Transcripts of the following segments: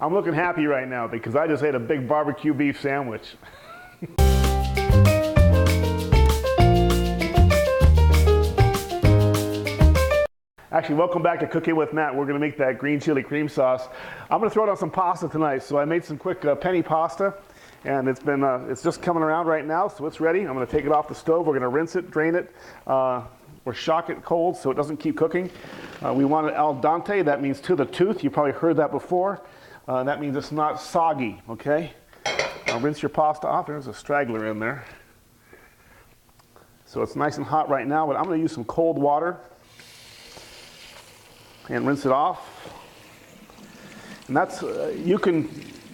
I'm looking happy right now because I just ate a big barbecue beef sandwich. Actually, welcome back to Cooking with Matt. We're going to make that green chili cream sauce. I'm going to throw it on some pasta tonight. So I made some quick penny pasta, and it's just coming around right now, so it's ready. I'm going to take it off the stove. We're going to rinse it, drain it, or shock it cold so it doesn't keep cooking. We want it al dente. That means to the tooth. You probably heard that before. That means it's not soggy, okay? Now rinse your pasta off. There's a straggler in there. So it's nice and hot right now, but I'm going to use some cold water and rinse it off. And that's, you can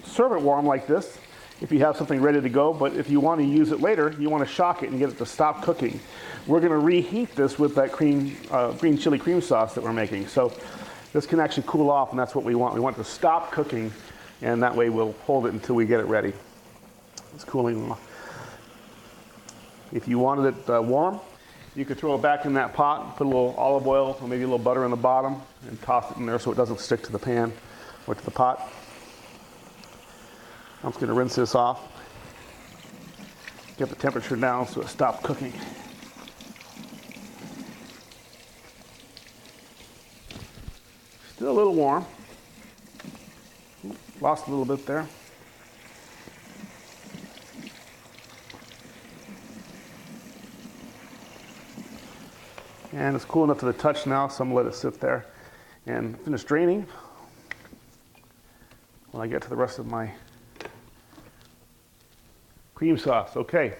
serve it warm like this if you have something ready to go, but if you want to use it later, you want to shock it and get it to stop cooking. We're going to reheat this with that green chili cream sauce that we're making. So this can actually cool off, and that's what we want. We want it to stop cooking, and that way we'll hold it until we get it ready. It's cooling off. If you wanted it warm, you could throw it back in that pot, put a little olive oil or maybe a little butter in the bottom, and toss it in there so it doesn't stick to the pan or to the pot. I'm just going to rinse this off, get the temperature down so it stops cooking. Still a little warm. Lost a little bit there. And it's cool enough to the touch now, so I'm going to let it sit there and finish draining when I get to the rest of my cream sauce. Okay.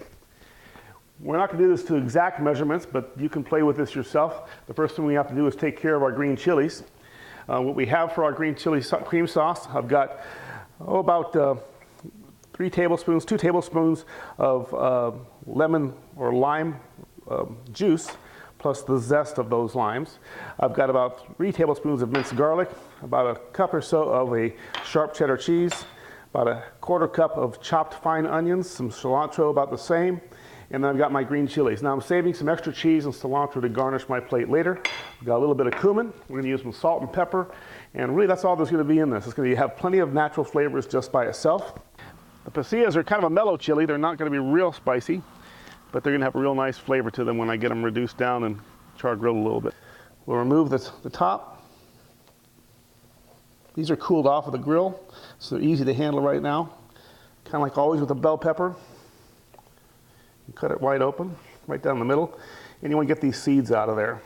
We're not going to do this to exact measurements, but you can play with this yourself. The first thing we have to do is take care of our green chilies. What we have for our green chili cream sauce, I've got about 2 tablespoons of lemon or lime juice, plus the zest of those limes. I've got about 3 tablespoons of minced garlic, about a cup or so of a sharp cheddar cheese, about a 1/4 cup of chopped fine onions, some cilantro about the same, and then I've got my green chilies. Now I'm saving some extra cheese and cilantro to garnish my plate later. I've got a little bit of cumin. We're going to use some salt and pepper, and really that's all there's going to be in this. It's going to have plenty of natural flavors just by itself. The pasillas are kind of a mellow chili. They're not going to be real spicy, but they're going to have a real nice flavor to them when I get them reduced down and char grilled a little bit. We'll remove the top. These are cooled off of the grill, so they're easy to handle right now. Kind of like always with a bell pepper. You cut it wide open, right down the middle, and you want to get these seeds out of there.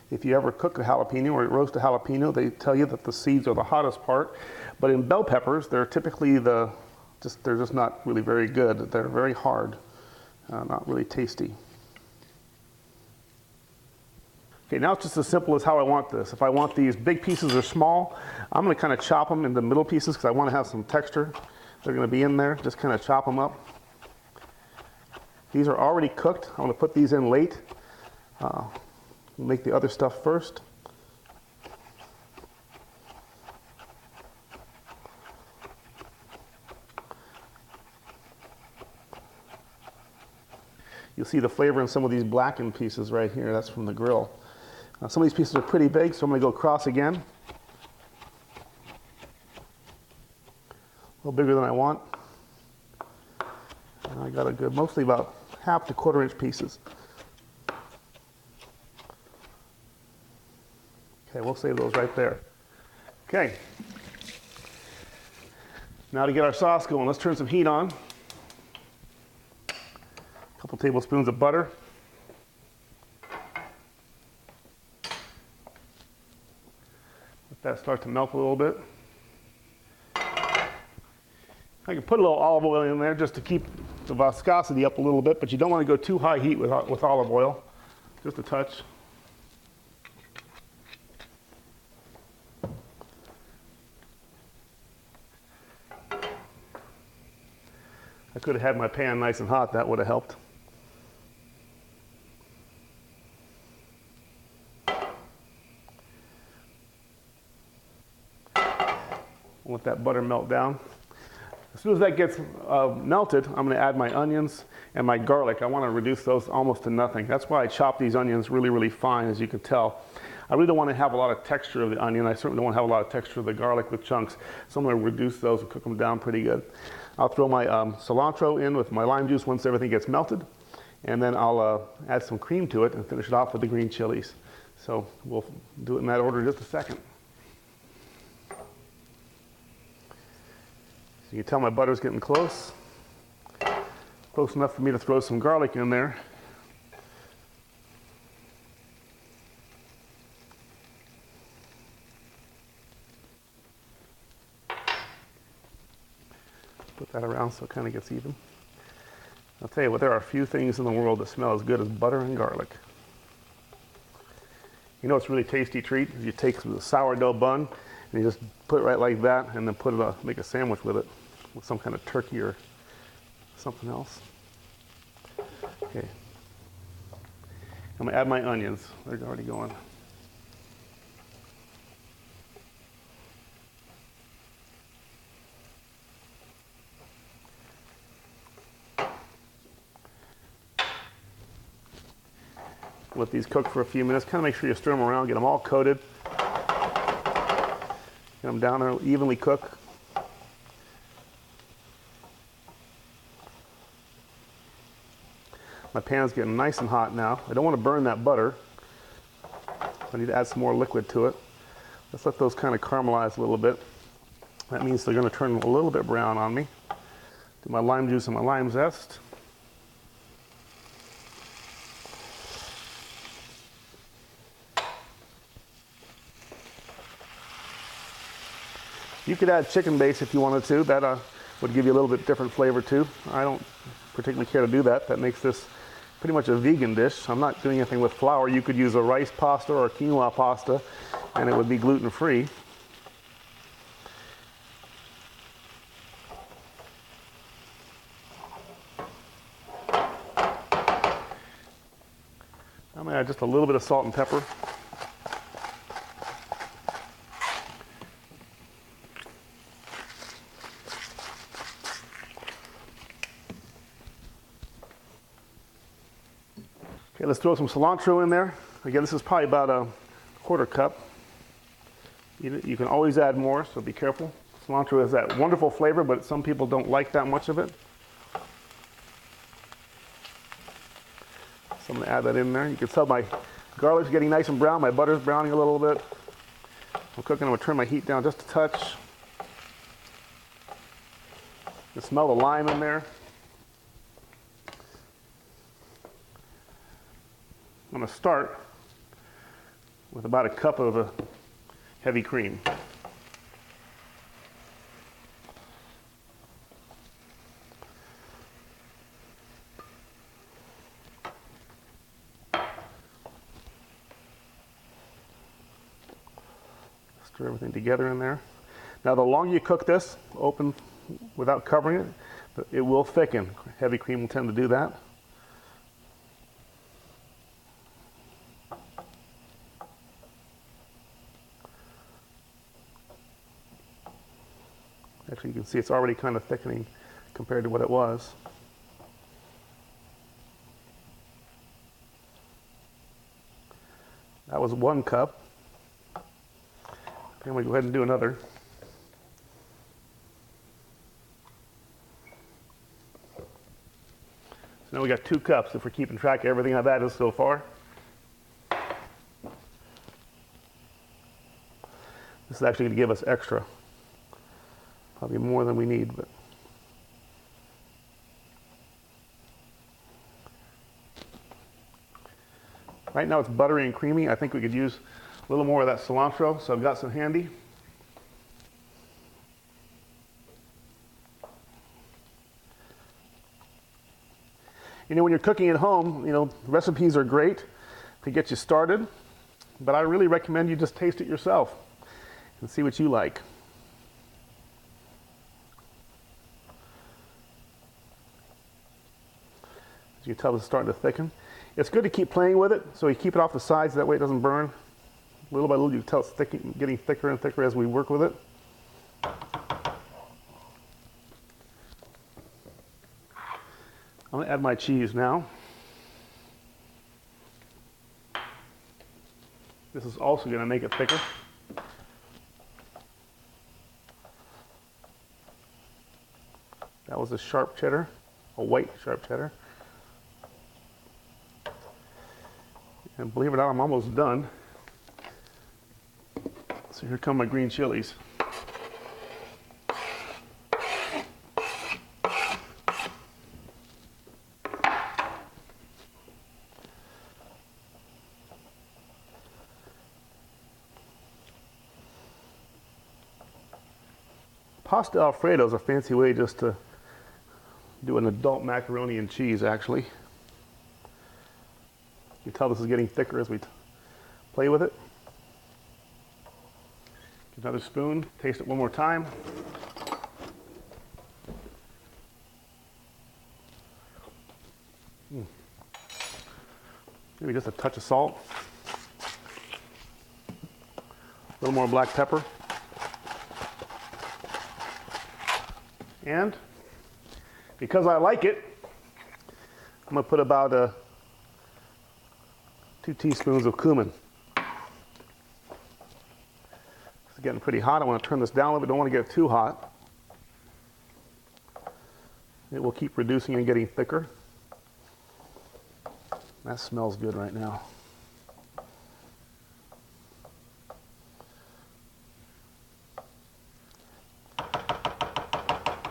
If you ever cook a jalapeno or roast a jalapeno, they tell you that the seeds are the hottest part, but in bell peppers, they're typically they're just not really very good. They're very hard, not really tasty. Okay, now it's just as simple as how I want this. If I want these big pieces or small, I'm going to kind of chop them into middle pieces because I want to have some texture. They're going to be in there. Just kind of chop them up. These are already cooked. I'm going to put these in late. We'll make the other stuff first. You'll see the flavor in some of these blackened pieces right here. That's from the grill. Some of these pieces are pretty big, so I'm going to go across again. A little bigger than I want. And I got a good, mostly about 1/2 to 1/4 inch pieces. Okay, we'll save those right there. Okay. Now to get our sauce going, let's turn some heat on. A couple tablespoons of butter. Let that start to melt a little bit. I can put a little olive oil in there just to keep the viscosity up a little bit, but you don't want to go too high heat with olive oil. Just a touch. I could have had my pan nice and hot. That would have helped. Let that butter melt down. As soon as that gets melted, I'm going to add my onions and my garlic. I want to reduce those almost to nothing. That's why I chop these onions really, really fine, as you can tell. I really don't want to have a lot of texture of the onion. I certainly don't want to have a lot of texture of the garlic with chunks. So I'm going to reduce those and cook them down pretty good. I'll throw my cilantro in with my lime juice once everything gets melted. And then I'll add some cream to it and finish it off with the green chilies. So we'll do it in that order in just a second. So you can tell my butter's getting close. Close enough for me to throw some garlic in there. Put that around so it kind of gets even. I'll tell you what, there are a few things in the world that smell as good as butter and garlic. You know, it's a really tasty treat. You take the sourdough bun and you just put it right like that, and then make a sandwich with it, with some kind of turkey or something else. Okay. I'm gonna add my onions. They're already going. Let these cook for a few minutes. Kind of make sure you stir them around, get them all coated. Get them down there, evenly cook. My pan's getting nice and hot now. I don't want to burn that butter. I need to add some more liquid to it. Let's let those kind of caramelize a little bit. That means they're going to turn a little bit brown on me. Do my lime juice and my lime zest. You could add chicken base if you wanted to. That would give you a little bit different flavor too. I don't particularly care to do that. That makes this pretty much a vegan dish. I'm not doing anything with flour. You could use a rice pasta or a quinoa pasta and it would be gluten-free. I'm gonna add just a little bit of salt and pepper. Okay, let's throw some cilantro in there. Again, this is probably about a quarter cup. You can always add more, so be careful. Cilantro has that wonderful flavor, but some people don't like that much of it. So I'm going to add that in there. You can tell my garlic's getting nice and brown. My butter's browning a little bit. I'm cooking. I'm going to turn my heat down just a touch. You can smell the lime in there. I'm going to start with about a cup of heavy cream. Stir everything together in there. Now, the longer you cook this, open without covering it, it will thicken. Heavy cream will tend to do that. Actually, you can see it's already kind of thickening compared to what it was. That was 1 cup. I'm going to go ahead and do another. So now we got 2 cups if we're keeping track of everything I've added so far. This is actually going to give us extra. Probably more than we need, but right now it's buttery and creamy. I think we could use a little more of that cilantro, so I've got some handy. You know, when you're cooking at home, you know, recipes are great to get you started, but I really recommend you just taste it yourself and see what you like. As you can tell, it's starting to thicken. It's good to keep playing with it, so you keep it off the sides, that way it doesn't burn. Little by little, you can tell it's getting thicker and thicker as we work with it. I'm going to add my cheese now. This is also going to make it thicker. That was a sharp cheddar, a white sharp cheddar. And believe it or not, I'm almost done. So here come my green chilies. Pasta Alfredo is a fancy way just to do an adult macaroni and cheese, actually. You can tell this is getting thicker as we play with it. Get another spoon, taste it one more time. Maybe just a touch of salt. A little more black pepper. And because I like it, I'm going to put about 2 teaspoons of cumin. It's getting pretty hot. I want to turn this down a little bit. Don't want to get it too hot. It will keep reducing and getting thicker. That smells good right now.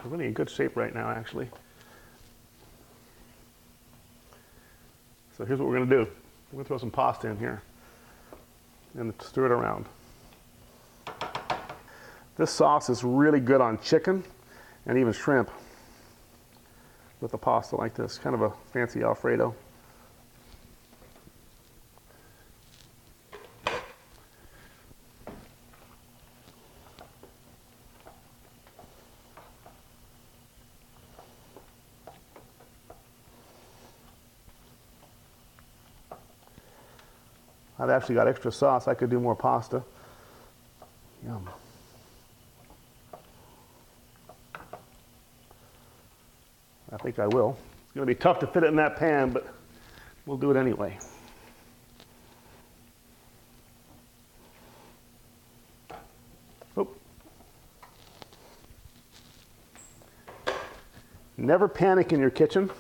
We're really in good shape right now, actually. So here's what we're going to do. We're going to throw some pasta in here and stir it around. This sauce is really good on chicken and even shrimp with a pasta like this, kind of a fancy Alfredo. I've actually got extra sauce. I could do more pasta. Yum. I think I will. It's going to be tough to fit it in that pan, but we'll do it anyway. Oop. Never panic in your kitchen.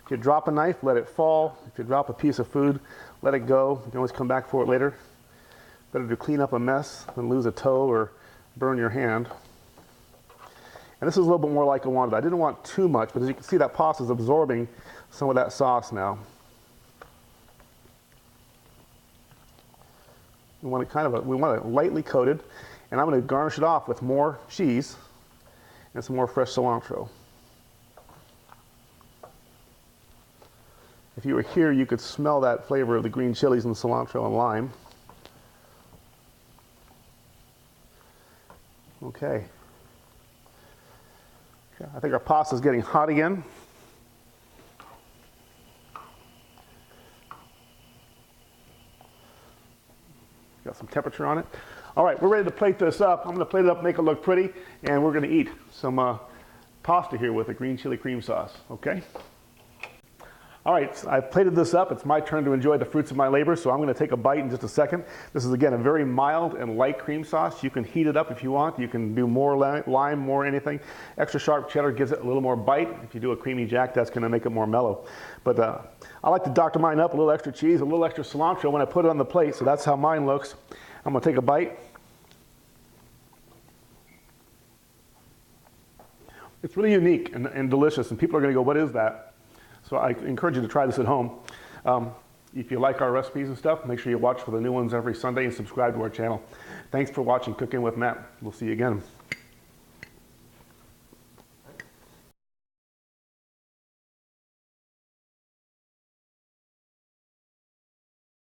If you drop a knife, let it fall. If you drop a piece of food, let it go. You can always come back for it later. Better to clean up a mess than lose a toe or burn your hand. And this is a little bit more like I wanted. I didn't want too much, but as you can see, that pasta is absorbing some of that sauce now. We want it lightly coated, and I'm going to garnish it off with more cheese and some more fresh cilantro. If you were here, you could smell that flavor of the green chilies and cilantro and lime. Okay. I think our pasta is getting hot again. Got some temperature on it. All right, we're ready to plate this up. I'm going to plate it up, make it look pretty, and we're going to eat some pasta here with a green chili cream sauce, okay? All right, so I've plated this up. It's my turn to enjoy the fruits of my labor, so I'm going to take a bite in just a second. This is, again, a very mild and light cream sauce. You can heat it up if you want. You can do more lime, more anything. Extra sharp cheddar gives it a little more bite. If you do a creamy jack, that's going to make it more mellow. But I like to doctor mine up, a little extra cheese, a little extra cilantro when I put it on the plate, so that's how mine looks. I'm going to take a bite. It's really unique and delicious, and people are going to go, what is that? So I encourage you to try this at home. If you like our recipes and stuff, make sure you watch for the new ones every Sunday and subscribe to our channel. Thanks for watching Cooking with Matt. We'll see you again.